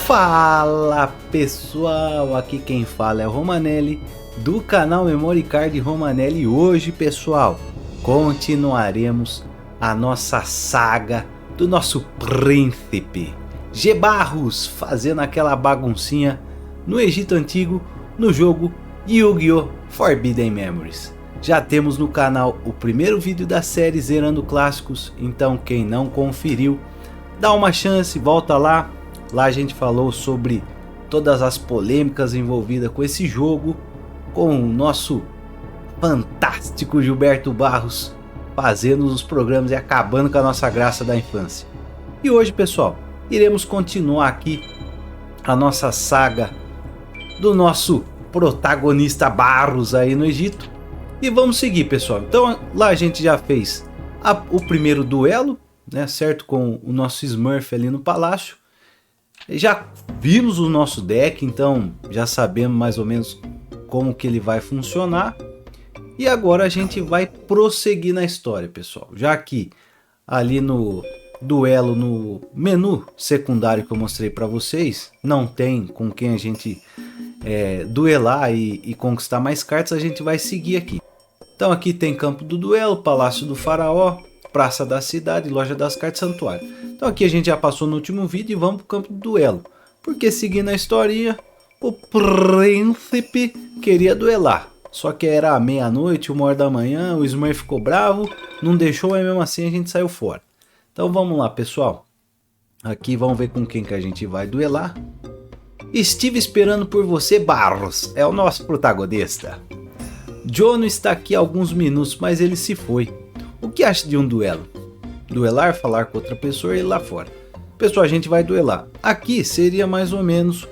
Fala pessoal, aqui quem fala é o Romanelli do canal Memory Card Romanelli. E hoje, pessoal, continuaremos a nossa saga do nosso príncipe G. Barros fazendo aquela baguncinha no Egito Antigo no jogo Yu-Gi-Oh! Forbidden Memories. Já temos no canal o primeiro vídeo da série Zerando Clássicos, então quem não conferiu, dá uma chance, volta lá. Lá a gente falou sobre todas as polêmicas envolvidas com esse jogo, com o nosso fantástico Gilberto Barros fazendo os programas e acabando com a nossa graça da infância. E hoje, pessoal, iremos continuar aqui a nossa saga do nosso protagonista Barros aí no Egito. E vamos seguir, pessoal. Então lá a gente já fez o primeiro duelo, né, certo? Com o nosso Smurf ali no palácio. Já vimos o nosso deck, então já sabemos mais ou menos como que ele vai funcionar. E agora a gente vai prosseguir na história, pessoal. Já que ali no duelo, no menu secundário que eu mostrei para vocês, não tem com quem a gente duelar e conquistar mais cartas, a gente vai seguir aqui. Então aqui tem campo do duelo, palácio do faraó, praça da cidade, loja das cartas, santuário. Então aqui a gente já passou no último vídeo e vamos para o campo do duelo. Porque seguindo a historinha, o príncipe queria duelar. Só que era meia-noite, 1h da manhã, o Smurf ficou bravo, não deixou, mas mesmo assim a gente saiu fora. Então vamos lá, pessoal. Aqui vamos ver com quem que a gente vai duelar. Estive esperando por você, Barros, é o nosso protagonista. Jono está aqui há alguns minutos, mas ele se foi. O que acha de um duelo? Duelar, falar com outra pessoa e ir lá fora. Pessoal, a gente vai duelar. Aqui seria mais ou menos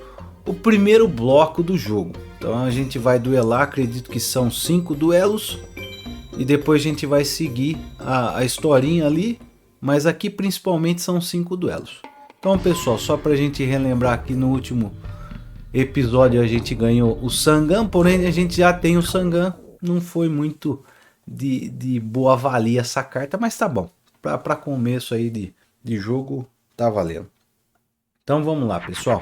o primeiro bloco do jogo. Então a gente vai duelar, acredito que são 5 duelos. E depois a gente vai seguir a historinha ali. Mas aqui principalmente são 5 duelos. Então, pessoal, só pra gente relembrar aqui, no último episódio a gente ganhou o Sangan. Porém a gente já tem o Sangan. Não foi muito de boa valia essa carta, mas tá bom. Para começo aí de jogo, tá valendo. Então vamos lá, pessoal.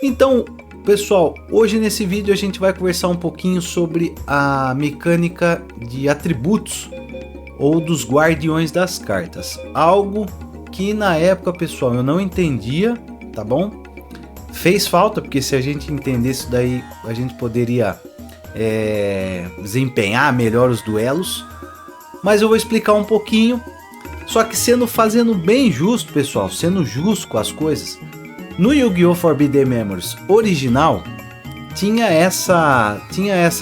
Então, pessoal, hoje nesse vídeo a gente vai conversar um pouquinho sobre a mecânica de atributos ou dos guardiões das cartas. Algo que na época, pessoal, eu não entendia, tá bom? Fez falta, porque se a gente entendesse daí, a gente poderia desempenhar melhor os duelos. Mas eu vou explicar um pouquinho. Só que fazendo bem justo, pessoal, sendo justo com as coisas. No Yu-Gi-Oh! Forbidden Memories original, tinha essa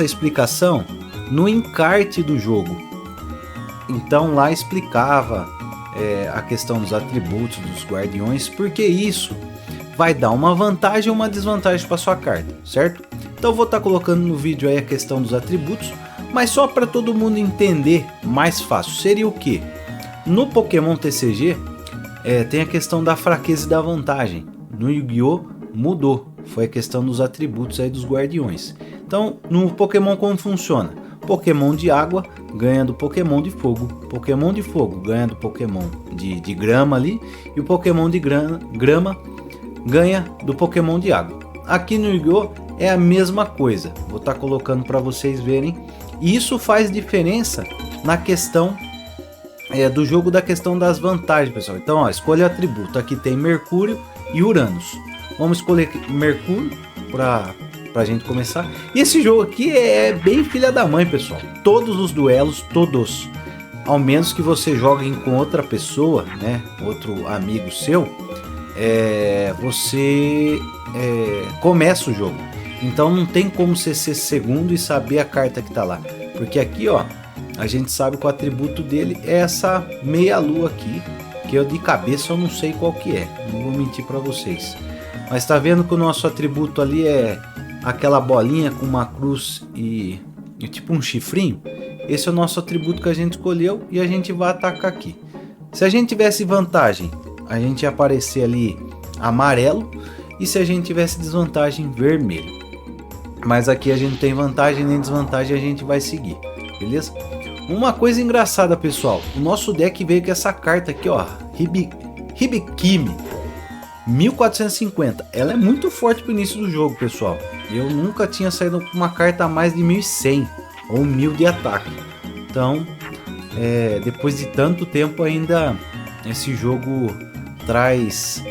explicação no encarte do jogo. Então lá explicava a questão dos atributos dos guardiões, porque isso vai dar uma vantagem ou uma desvantagem para sua carta, certo? Então eu vou estar colocando no vídeo aí a questão dos atributos, mas só para todo mundo entender mais fácil. Seria o que? No Pokémon TCG tem a questão da fraqueza e da vantagem. No Yu-Gi-Oh! Mudou, foi a questão dos atributos aí dos guardiões. Então no Pokémon como funciona? Pokémon de água ganha do Pokémon de fogo, Pokémon de fogo ganha do Pokémon de grama ali, e o Pokémon de grama ganha do Pokémon de água. Aqui no Yu-Gi-Oh! É a mesma coisa, vou estar colocando para vocês verem. E isso faz diferença na questão do jogo, da questão das vantagens, pessoal. Então, ó, escolha atributo. Aqui tem Mercúrio e Uranus. Vamos escolher Mercúrio para a gente começar. E esse jogo aqui é bem filha da mãe, pessoal. Todos os duelos, todos, ao menos que você jogue com outra pessoa, né, outro amigo seu, você começa o jogo. Então não tem como você ser segundo e saber a carta que tá lá. Porque aqui, ó, a gente sabe que o atributo dele é essa meia lua aqui, que eu de cabeça eu não sei qual que é, não vou mentir para vocês. Mas tá vendo que o nosso atributo ali é aquela bolinha com uma cruz e tipo um chifrinho? Esse é o nosso atributo que a gente escolheu e a gente vai atacar aqui. Se a gente tivesse vantagem, a gente ia aparecer ali amarelo, e se a gente tivesse desvantagem, vermelho. Mas aqui a gente não tem vantagem nem desvantagem, a gente vai seguir, beleza? Uma coisa engraçada, pessoal, o nosso deck veio com essa carta aqui, ó, Hibikimi. 1450. Ela é muito forte pro início do jogo, pessoal. Eu nunca tinha saído com uma carta a mais de 1100 ou 1000 de ataque. Então, depois de tanto tempo ainda esse jogo traz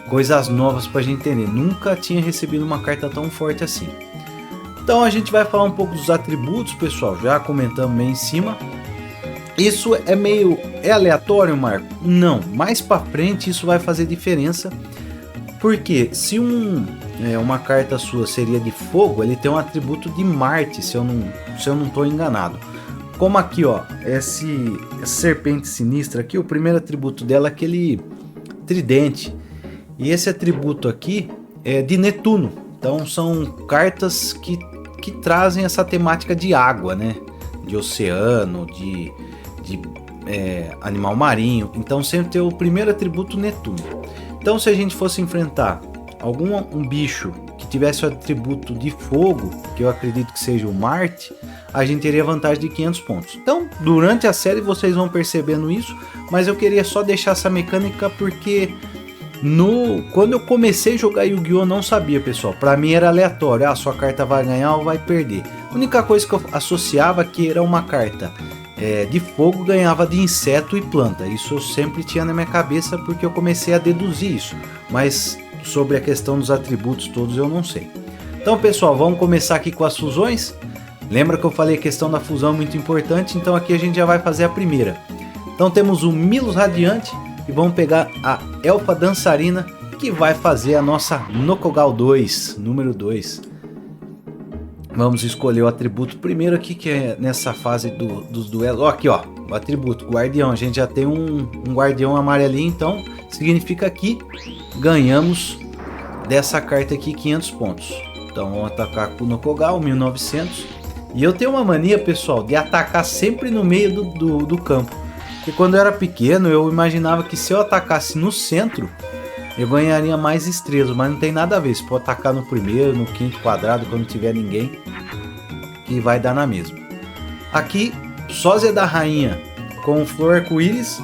coisas novas pra gente entender. Nunca tinha recebido uma carta tão forte assim. Então a gente vai falar um pouco dos atributos, pessoal. Já comentamos bem em cima. Isso é aleatório, Marco? Não, mais pra frente isso vai fazer diferença. Porque se uma carta sua seria de fogo, ele tem um atributo de Marte, se eu não estou enganado. Como aqui, ó, essa serpente sinistra aqui, o primeiro atributo dela é aquele tridente. E esse atributo aqui é de Netuno. Então são cartas que trazem essa temática de água, né? De oceano, de animal marinho. Então sempre tem o primeiro atributo Netuno. Então se a gente fosse enfrentar um bicho que tivesse o atributo de fogo, que eu acredito que seja o Marte, a gente teria vantagem de 500 pontos. Então durante a série vocês vão percebendo isso, mas eu queria só deixar essa mecânica porque quando eu comecei a jogar Yu-Gi-Oh! Eu não sabia, pessoal. Pra mim era aleatório, sua carta vai ganhar ou vai perder. A única coisa que eu associava que era uma carta de fogo ganhava de inseto e planta. Isso eu sempre tinha na minha cabeça porque eu comecei a deduzir isso. Mas sobre a questão dos atributos todos eu não sei. Então, pessoal, vamos começar aqui com as fusões. Lembra que eu falei a questão da fusão é muito importante, então aqui a gente já vai fazer a primeira. Então temos o Milos Radiante e vamos pegar a Elfa Dançarina, que vai fazer a nossa Nokogal 2, número 2. Vamos escolher o atributo primeiro aqui, que é nessa fase dos duelos. Ó, aqui, ó, o atributo Guardião. A gente já tem um Guardião amarelinho, então significa que ganhamos dessa carta aqui 500 pontos. Então vamos atacar com o Nokogal, 1900. E eu tenho uma mania, pessoal, de atacar sempre no meio do campo. Porque quando eu era pequeno, eu imaginava que se eu atacasse no centro, eu ganharia mais estrelas, mas não tem nada a ver. Você pode atacar no primeiro, no quinto quadrado, quando tiver ninguém, que vai dar na mesma. Aqui, Sósia da Rainha com Flor Arco-Íris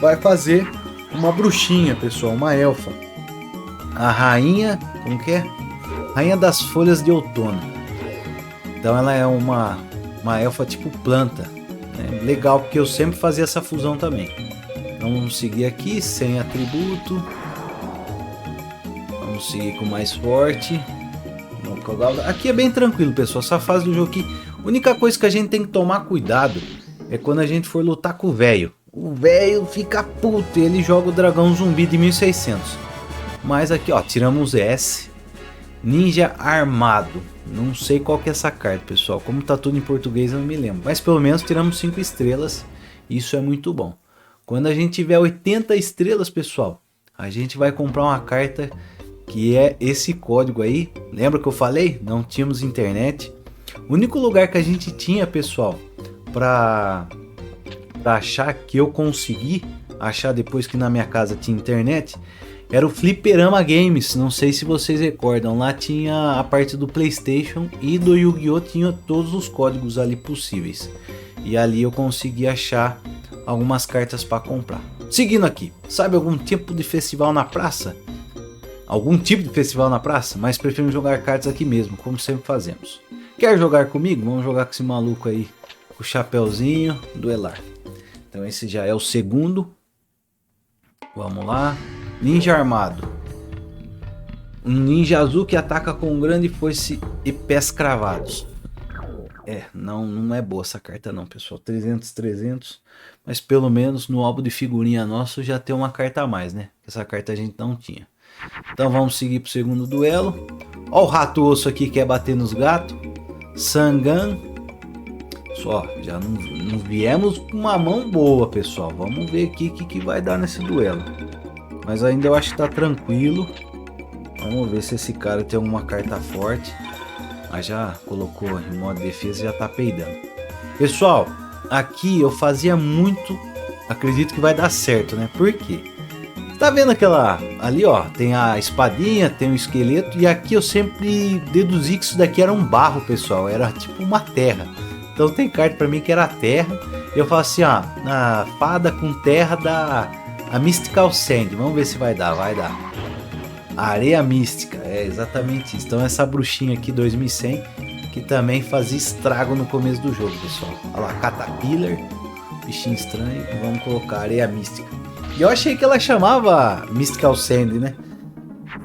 vai fazer uma bruxinha, pessoal, uma elfa. A rainha, como que é? Rainha das Folhas de Outono. Então ela é uma elfa tipo planta. Legal, porque eu sempre fazia essa fusão também. Então vamos seguir aqui, sem atributo. Vamos seguir com mais forte. Aqui é bem tranquilo, pessoal. Essa fase do jogo aqui, a única coisa que a gente tem que tomar cuidado é quando a gente for lutar com o velho. O velho fica puto, ele joga o dragão zumbi de 1600. Mas aqui, ó, tiramos S. Ninja Armado. Não sei qual que é essa carta, pessoal. Como tá tudo em português eu não me lembro. Mas pelo menos tiramos 5 estrelas. Isso é muito bom. Quando a gente tiver 80 estrelas, pessoal, a gente vai comprar uma carta que é esse código aí. Lembra que eu falei? Não tínhamos internet. O único lugar que a gente tinha, pessoal, pra achar, que eu consegui achar depois que na minha casa tinha internet, era o Fliperama Games. Não sei se vocês recordam. Lá tinha a parte do PlayStation e do Yu-Gi-Oh! Tinha todos os códigos ali possíveis. E ali eu consegui achar algumas cartas para comprar. Seguindo aqui, sabe algum tipo de festival na praça? Algum tipo de festival na praça? Mas prefiro jogar cartas aqui mesmo, como sempre fazemos. Quer jogar comigo? Vamos jogar com esse maluco aí, com o chapeuzinho, duelar. Então esse já é o segundo. Vamos lá. Ninja Armado. Um ninja azul que ataca com grande foice e pés cravados. Não é boa essa carta não, pessoal. 300. Mas pelo menos no álbum de figurinha nosso já tem uma carta a mais, né? Essa carta a gente não tinha. Então vamos seguir pro segundo duelo. Ó o rato osso aqui que quer bater nos gatos. Sangan. Só, já não viemos com uma mão boa, pessoal. Vamos ver aqui o que vai dar nesse duelo. Mas ainda eu acho que tá tranquilo. Vamos ver se esse cara tem alguma carta forte. Mas já colocou em modo de defesa e já tá peidando. Pessoal, aqui eu fazia muito. Acredito que vai dar certo, né? Por quê? Tá vendo aquela... Ali, ó, tem a espadinha, tem o esqueleto. E aqui eu sempre deduzi que isso daqui era um barro, pessoal. Era tipo uma terra. Então tem carta pra mim que era terra. Eu falo assim, ó, a fada com terra da... A Mystical Sand, vamos ver se vai dar, Areia mística, é exatamente isso. Então essa bruxinha aqui 2100 que também fazia estrago no começo do jogo, pessoal. Olha lá, Caterpillar, bichinho estranho. Vamos colocar areia mística. E eu achei que ela chamava Mystical Sandy, né?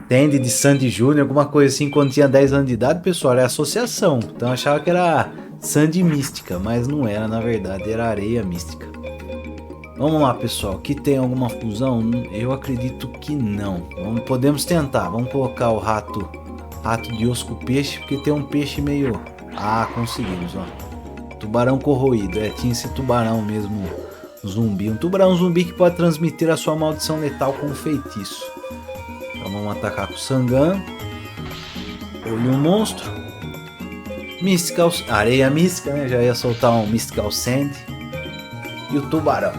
Sandy de Sandy Júnior, alguma coisa assim, quando tinha 10 anos de idade, pessoal, era associação. Então eu achava que era Sandy Mística, mas não era, na verdade, era areia mística. Vamos lá, pessoal, aqui tem alguma fusão? Eu acredito que não. Podemos tentar, vamos colocar o rato de osso com peixe, porque tem um peixe meio... Ah, conseguimos, ó. Tubarão corroído, tinha esse tubarão mesmo, zumbi. Um tubarão zumbi que pode transmitir a sua maldição letal com um feitiço. Então vamos atacar com o Sangan. Olho monstro. Mystical, areia mística, né? Já ia soltar um Mystical Sand. E o tubarão.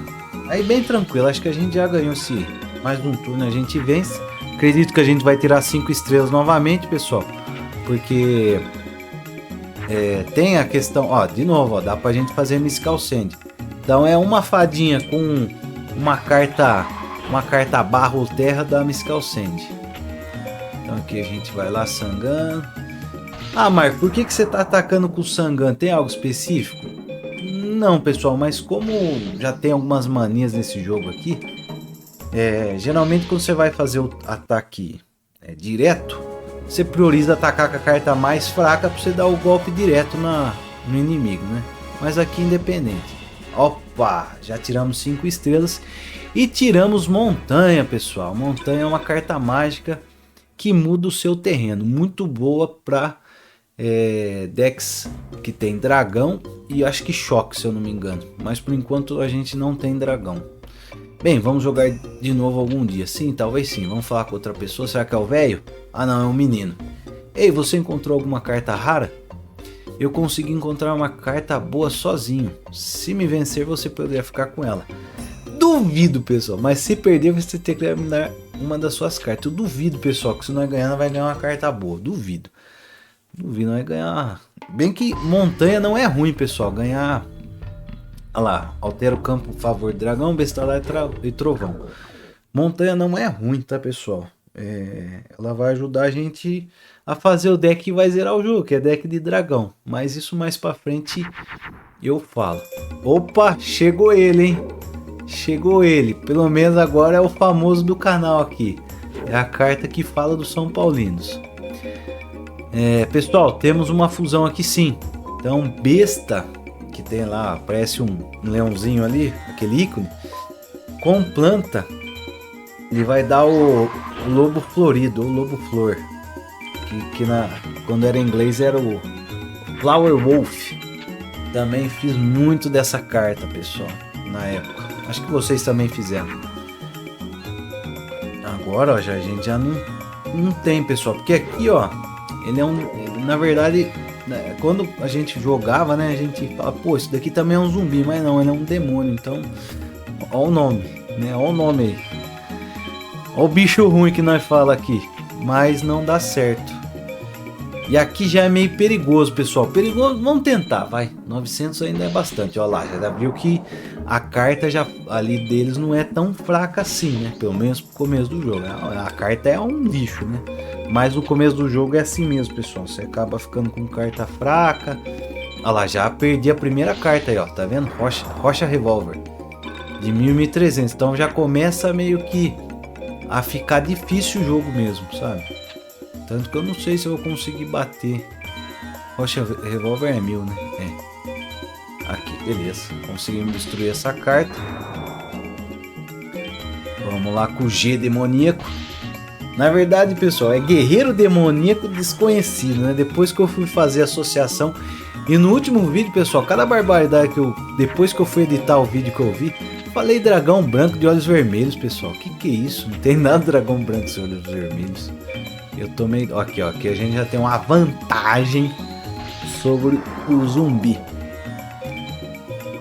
Aí bem tranquilo, acho que a gente já ganhou esse mais um turno, a gente vence. Acredito que a gente vai tirar 5 estrelas novamente, pessoal. Porque tem a questão, ó, de novo, ó, dá pra gente fazer Mystical Sand. Então é uma fadinha com uma carta barra ou terra da Mystical Sand. Então aqui a gente vai lá, Sangan. Ah, Marco, por que você tá atacando com o Sangan? Tem algo específico? Não, pessoal, mas como já tem algumas manias nesse jogo aqui, geralmente quando você vai fazer o ataque direto, você prioriza atacar com a carta mais fraca para você dar o golpe direto no inimigo, né? Mas aqui independente. Opa, já tiramos 5 estrelas e tiramos montanha, pessoal. Montanha é uma carta mágica que muda o seu terreno, muito boa para decks que tem dragão e acho que choque, se eu não me engano, mas por enquanto a gente não tem dragão. Bem, vamos jogar de novo algum dia. Sim, talvez sim. Vamos falar com outra pessoa. Será que é o velho? Ah não, é um menino. Ei, você encontrou alguma carta rara? Eu consegui encontrar uma carta boa sozinho. Se me vencer, você poderia ficar com ela. Duvido, pessoal, mas se perder você tem que eliminar uma das suas cartas. Eu duvido, pessoal, que se não vai ganhar uma carta boa. Duvido, não vai ganhar. Bem que montanha não é ruim, pessoal. Ganhar, olha lá, altera o campo a favor de dragão, bestiário e trovão. Montanha não é ruim, tá, pessoal? Ela vai ajudar a gente a fazer o deck que vai zerar o jogo, que é deck de dragão. Mas isso mais pra frente eu falo. Opa, chegou ele, hein? Chegou ele. Pelo menos agora é o famoso do canal aqui. É a carta que fala dos São Paulinos. Pessoal, temos uma fusão aqui sim. Então, besta, que tem lá, parece um leãozinho ali, aquele ícone, com planta, ele vai dar o lobo florido, ou lobo flor, que quando era em inglês era o Flower Wolf. Também fiz muito dessa carta, pessoal, na época. Acho que vocês também fizeram. Agora, ó, a gente já não tem, pessoal, porque aqui, ó, ele na verdade, quando a gente jogava, né, a gente fala, pô, isso daqui também é um zumbi, mas não, ele é um demônio. Então, ó o nome, né, ó o nome aí, ó o bicho ruim que nós fala aqui, mas não dá certo. E aqui já é meio perigoso, pessoal, perigoso, vamos tentar, vai, 900 ainda é bastante, ó lá, já viu que a carta já ali deles não é tão fraca assim, né, pelo menos pro começo do jogo, a carta é um lixo, né. Mas no começo do jogo é assim mesmo, pessoal. Você acaba ficando com carta fraca. Olha lá, já perdi a primeira carta aí, ó. Tá vendo? Rocha Revolver. De 1000 e 1300. Então já começa meio que a ficar difícil o jogo mesmo, sabe? Tanto que eu não sei se eu vou conseguir bater. Rocha Revolver é 1000, né? Aqui, beleza. Conseguimos destruir essa carta. Vamos lá com o G demoníaco. Na verdade, pessoal, é guerreiro demoníaco desconhecido, né? Depois que eu fui fazer associação e no último vídeo, pessoal, cada barbaridade depois que eu fui editar o vídeo que eu vi, falei dragão branco de olhos vermelhos, pessoal. Que é isso? Não tem nada de dragão branco de olhos vermelhos. Eu tomei, aqui, ó, aqui a gente já tem uma vantagem sobre o zumbi.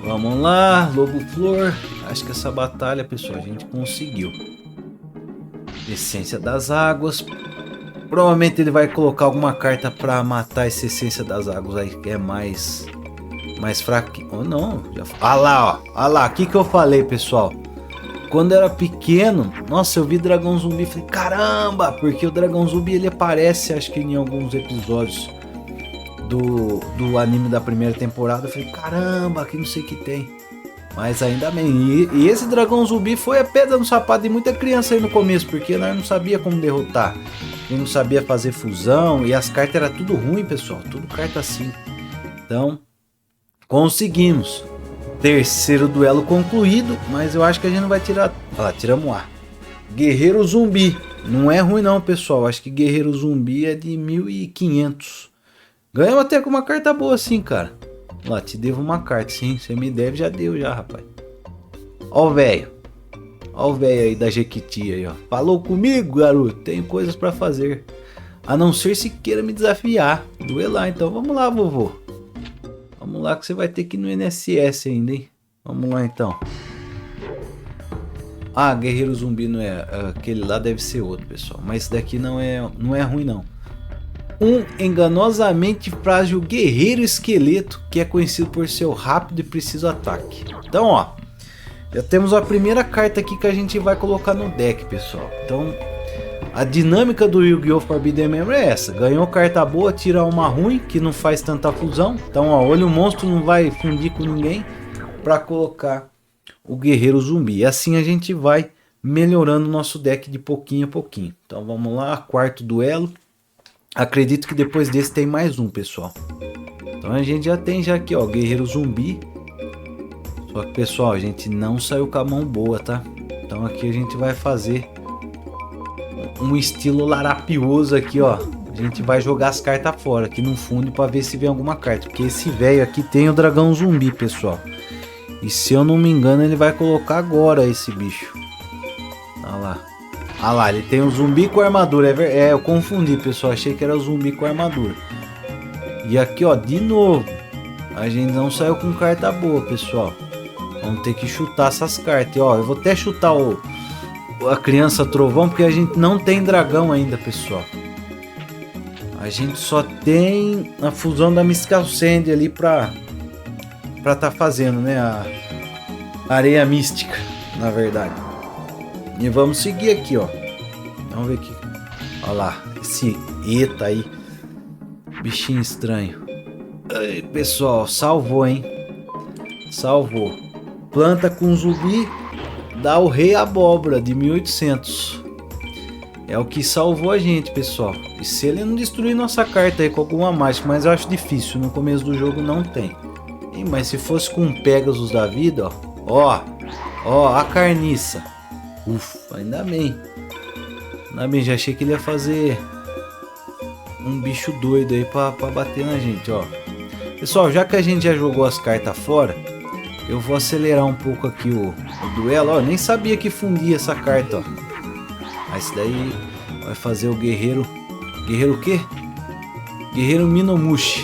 Vamos lá, Lobo Flor. Acho que essa batalha, pessoal, a gente conseguiu. Essência das águas. Provavelmente ele vai colocar alguma carta para matar essa essência das águas aí, que é mais fraquinho. Ou não, já... Ah lá, ó. Ah lá, o que eu falei, pessoal? quando eu era pequeno, nossa, eu vi dragão zumbi e falei, caramba, porque o dragão zumbi ele aparece, acho que em alguns episódios do anime da primeira temporada. Eu falei, caramba, aqui não sei o que tem. Mas ainda bem. E esse dragão zumbi foi a pedra no sapato de muita criança aí no começo, porque nós não sabia como derrotar. Eu não sabia fazer fusão e as cartas eram tudo ruim, pessoal. Tudo carta assim. Então, conseguimos. Terceiro duelo concluído, mas eu acho que a gente não vai tirar... Olha lá, tiramos A. Guerreiro zumbi. Não é ruim não, pessoal. Acho que guerreiro zumbi é de 1500. Ganhamos até com uma carta boa assim, cara. Lá, te devo uma carta, sim. Você me deve, já deu já, rapaz. Ó o velho. Ó o velho aí da Jequiti aí, ó. Falou comigo, garoto. Tenho coisas pra fazer. A não ser se queira me desafiar. Duelar, então. Vamos lá, vovô. Vamos lá que você vai ter que ir no NSS ainda, hein. Vamos lá, então. Ah, guerreiro zumbi não é. Aquele lá deve ser outro, pessoal. Mas esse daqui não é ruim, não. Um enganosamente frágil guerreiro esqueleto que é conhecido por seu rápido e preciso ataque. Então, ó, já temos a primeira carta aqui que a gente vai colocar no deck, pessoal. Então, a dinâmica do Yu-Gi-Oh! Forbidden Memory é essa. Ganhou carta boa, tira uma ruim, que não faz tanta fusão. Então, ó, olha o monstro, não vai fundir com ninguém para colocar o guerreiro zumbi. E assim a gente vai melhorando o nosso deck de pouquinho a pouquinho. Então, vamos lá, quarto duelo. Acredito que depois desse tem mais um, pessoal. Então a gente já tem aqui, ó, guerreiro zumbi. Só que, pessoal, a gente não saiu com a mão boa, tá? Então aqui a gente vai fazer um estilo larapioso aqui, ó. A gente vai jogar as cartas fora aqui no fundo para ver se vem alguma carta. Porque esse velho aqui tem o dragão zumbi, pessoal. E se eu não me engano, ele vai colocar agora esse bicho. Olha lá. Ah lá, ele tem um zumbi com armadura. Eu confundi, pessoal. Achei que era o zumbi com armadura. E aqui, ó, de novo. A gente não saiu com carta boa, pessoal. Vamos ter que chutar essas cartas. E, ó, eu vou até chutar a criança trovão, porque a gente não tem dragão ainda, pessoal. A gente só tem a fusão da Mystical Sand ali pra tá fazendo, né? A areia mística, na verdade. E vamos seguir aqui, ó. Vamos ver aqui. Olha lá, esse Eta aí. Bichinho estranho. Ai, pessoal, salvou, hein? Salvou. Planta com zumbi. Dá o Rei Abóbora de 1800. É o que salvou a gente, pessoal. E se ele não destruir nossa carta aí com alguma mágica, mas eu acho difícil. No começo do jogo não tem. Ih, mas se fosse com o Pegasus da vida, ó. Ó, a carniça. Ufa, ainda bem. Ainda bem, já achei que ele ia fazer um bicho doido aí pra bater na gente, ó. Pessoal, já que a gente já jogou as cartas fora, eu vou acelerar um pouco aqui o duelo. Ó, nem sabia que fundia essa carta, ó. Mas esse daí vai fazer o guerreiro... Guerreiro o quê? Guerreiro Minomushi.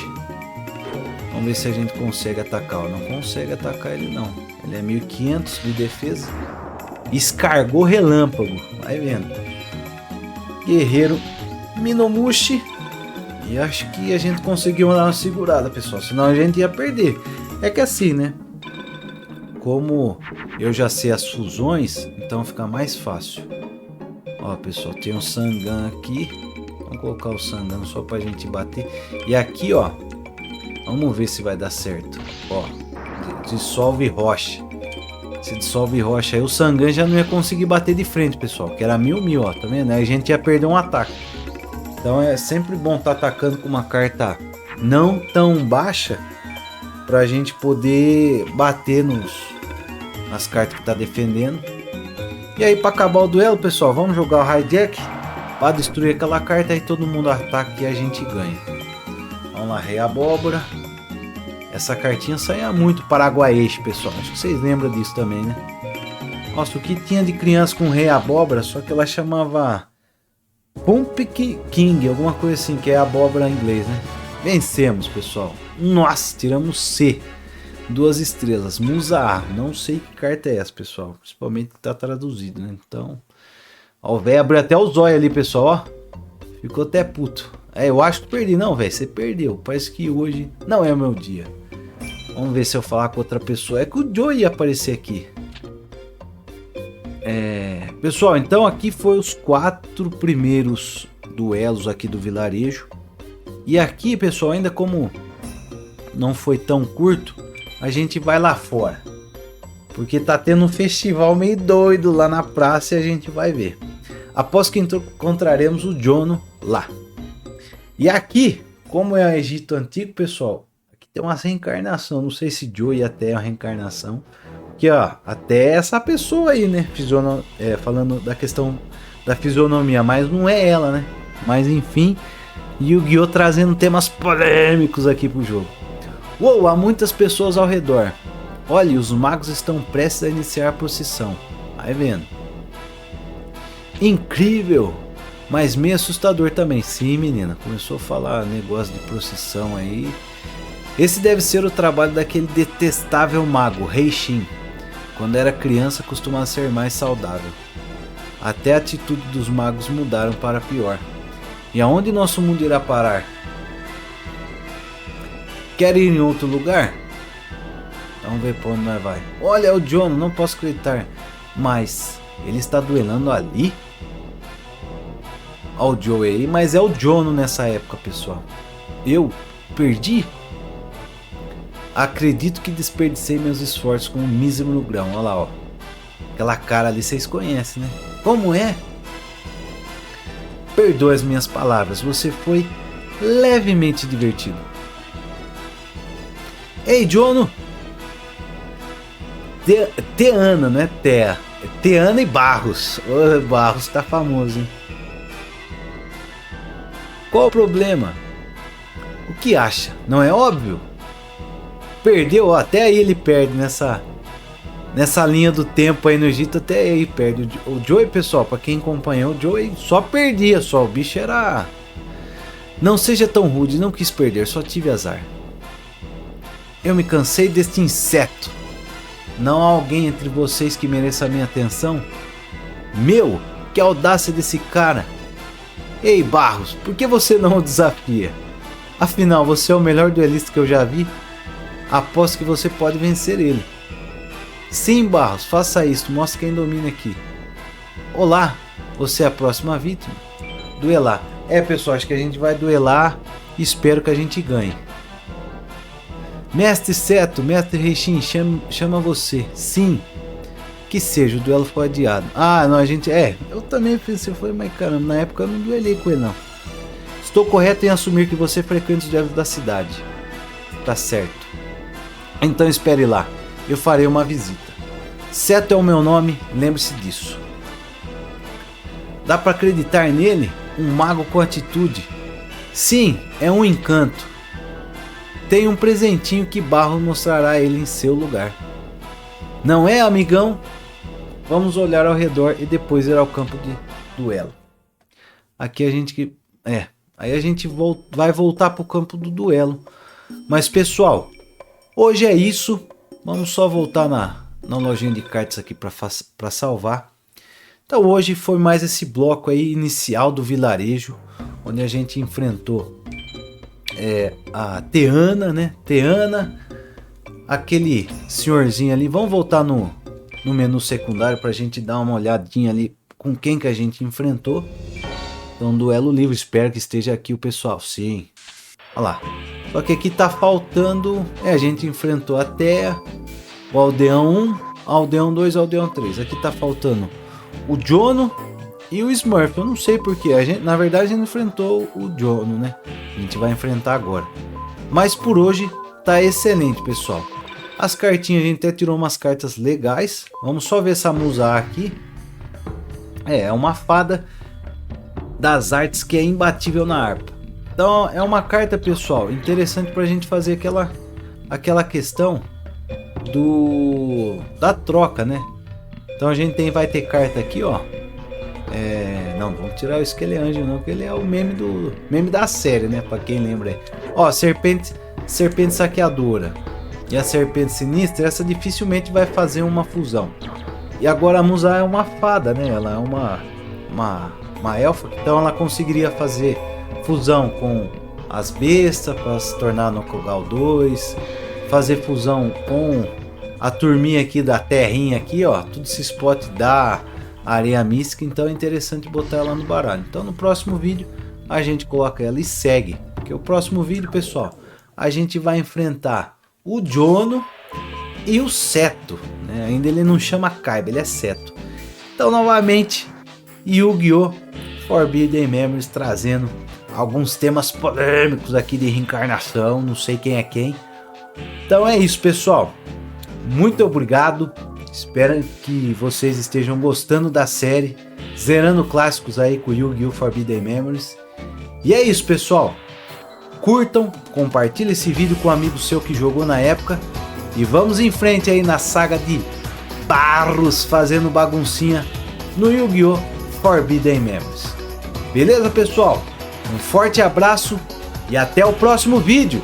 Vamos ver se a gente consegue atacar, ó. Não consegue atacar ele, não. Ele é 1500 de defesa. Escargou relâmpago. Vai vendo. Guerreiro Minomushi. E acho que a gente conseguiu dar uma segurada, pessoal. Senão a gente ia perder. É que assim, né? Como eu já sei as fusões, então fica mais fácil. Ó, pessoal, tem um Sangan aqui. Vamos colocar o Sangan só pra gente bater. E aqui, ó. Vamos ver se vai dar certo. Ó. Dissolve rocha. Se dissolve rocha aí, o Sangan já não ia conseguir bater de frente, pessoal. Que era 1000, ó, tá vendo? Aí a gente ia perder um ataque. Então é sempre bom estar atacando com uma carta não tão baixa, pra gente poder bater nas cartas que tá defendendo. E aí, pra acabar o duelo, pessoal, vamos jogar o Hijack pra destruir aquela carta. Aí todo mundo ataca e a gente ganha. Vamos lá, Rei Abóbora. Essa cartinha saía muito paraguaiês, pessoal. Acho que vocês lembram disso também, né? Nossa, o que tinha de criança com Rei Abóbora, só que ela chamava Pumpkin King, alguma coisa assim, que é abóbora em inglês, né? Vencemos, pessoal. Nossa, tiramos C. 2 estrelas. Musa A. Não sei que carta é essa, pessoal. Principalmente que tá traduzido, né? Então... Ó, o velho abriu até os olhos ali, pessoal, ó. Ficou até puto. É, eu acho que perdi. Não, velho, você perdeu. Parece que hoje não é o meu dia. Vamos ver se eu falar com outra pessoa. É que o Joe ia aparecer aqui. Pessoal, então aqui foi os 4 primeiros duelos aqui do vilarejo. E aqui, pessoal, ainda como não foi tão curto, a gente vai lá fora. Porque tá tendo um festival meio doido lá na praça e a gente vai ver. Após que encontraremos o Jono lá. E aqui, como é o Egito Antigo, pessoal, aqui tem uma reencarnação. Não sei se Joe até é uma reencarnação. Aqui, ó, até essa pessoa aí, né? Falando da questão da fisionomia, mas não é ela, né? Mas enfim, Yu-Gi-Oh! Trazendo temas polêmicos aqui pro jogo. Uou, há muitas pessoas ao redor. Olha, os magos estão prestes a iniciar a procissão. Vai vendo. Incrível, mas meio assustador também. Sim, menina, começou a falar negócio de procissão aí. Esse deve ser o trabalho daquele detestável mago, Rei Shin. Quando era criança costumava ser mais saudável. Até a atitude dos magos mudaram para pior. E aonde nosso mundo irá parar? Quer ir em outro lugar? Vamos ver para onde nós vai. Olha, é o Jono, não posso acreditar. Mas ele está duelando ali? Olha o Joe aí, mas é o Jono nessa época, pessoal. Eu perdi? Acredito que desperdicei meus esforços com um mísero grão. Olha lá, ó. Aquela cara ali vocês conhecem, né? Como é? Perdoe as minhas palavras, você foi levemente divertido. Ei, Jono! Teana, não é Thea. É Teana e Barros. Oh, Barros tá famoso, hein? Qual o problema? O que acha? Não é óbvio? Perdeu, ó, até aí ele perde nessa linha do tempo aí no Egito, até aí perde. O Joey, pessoal, pra quem acompanhou, o Joey só perdia, só. O bicho era... Não seja tão rude, não quis perder, só tive azar. Eu me cansei deste inseto. Não há alguém entre vocês que mereça a minha atenção? Meu, que audácia desse cara. Ei, Barros, por que você não o desafia? Afinal, você é o melhor duelista que eu já vi. Aposto que você pode vencer ele. Sim, Barros, faça isso, mostre quem domina aqui. Olá, você é a próxima vítima? Duelar. Pessoal, acho que a gente vai duelar e espero que a gente ganhe. Mestre Seto, Mestre Reishin, chama você. Sim. Que seja, o duelo foi adiado. Ah, não, a gente... eu também pensei, mas caramba, na época eu não duelei com ele não. Estou correto em assumir que você frequenta os duelos da cidade. Tá certo. Então espere lá, eu farei uma visita. Seto é o meu nome, lembre-se disso. Dá para acreditar nele? Um mago com atitude. Sim, é um encanto. Tem um presentinho que Barros mostrará ele em seu lugar. Não é, amigão? Vamos olhar ao redor e depois ir ao campo de duelo. Aqui a gente... aí a gente vai voltar para o campo do duelo. Mas pessoal, hoje é isso. Vamos só voltar na lojinha de cartas aqui para salvar. Então hoje foi mais esse bloco aí inicial do vilarejo, onde a gente enfrentou a Teana, né? Teana, aquele senhorzinho ali. Vamos voltar no menu secundário para a gente dar uma olhadinha ali com quem que a gente enfrentou. Então duelo livre, espero que esteja aqui o pessoal. Sim, olha lá. Só que aqui tá faltando, a gente enfrentou até o Aldeão 1, Aldeão 2, Aldeão 3. Aqui tá faltando o Jono e o Smurf. Eu não sei porquê, na verdade a gente enfrentou o Jono, né? A gente vai enfrentar agora. Mas por hoje tá excelente, pessoal. As cartinhas, a gente até tirou umas cartas legais. Vamos só ver essa musa aqui. É uma fada das artes que é imbatível na harpa. Então é uma carta, pessoal, interessante pra gente fazer aquela questão da troca, né? Então a gente vai ter carta aqui, ó. Não, vamos tirar o Skeleangel não, porque ele é o meme da série, né? Pra quem lembra aí. Ó, serpente saqueadora e a serpente sinistra, essa dificilmente vai fazer uma fusão. E agora a musa é uma fada, né? Ela é uma elfa, então ela conseguiria fazer fusão com as bestas para se tornar no Kogal 2, fazer fusão com a turminha aqui da terrinha aqui, ó, tudo esse spot areia mística, então é interessante botar ela no baralho. Então no próximo vídeo a gente coloca ela e segue, porque o próximo vídeo, pessoal, a gente vai enfrentar o Jono e o Seto, né? Ainda ele não chama Kaiba, ele é Seto. Então novamente, Yu-Gi-Oh! Forbidden Memories trazendo alguns temas polêmicos aqui de reencarnação, não sei quem é quem. Então é isso, pessoal. Muito obrigado. Espero que vocês estejam gostando da série, zerando clássicos aí com Yu-Gi-Oh! Forbidden Memories. E é isso, pessoal. Curtam, compartilhem esse vídeo com um amigo seu que jogou na época. E vamos em frente aí na saga de Barros fazendo baguncinha no Yu-Gi-Oh! Forbidden Memories. Beleza, pessoal? Um forte abraço e até o próximo vídeo.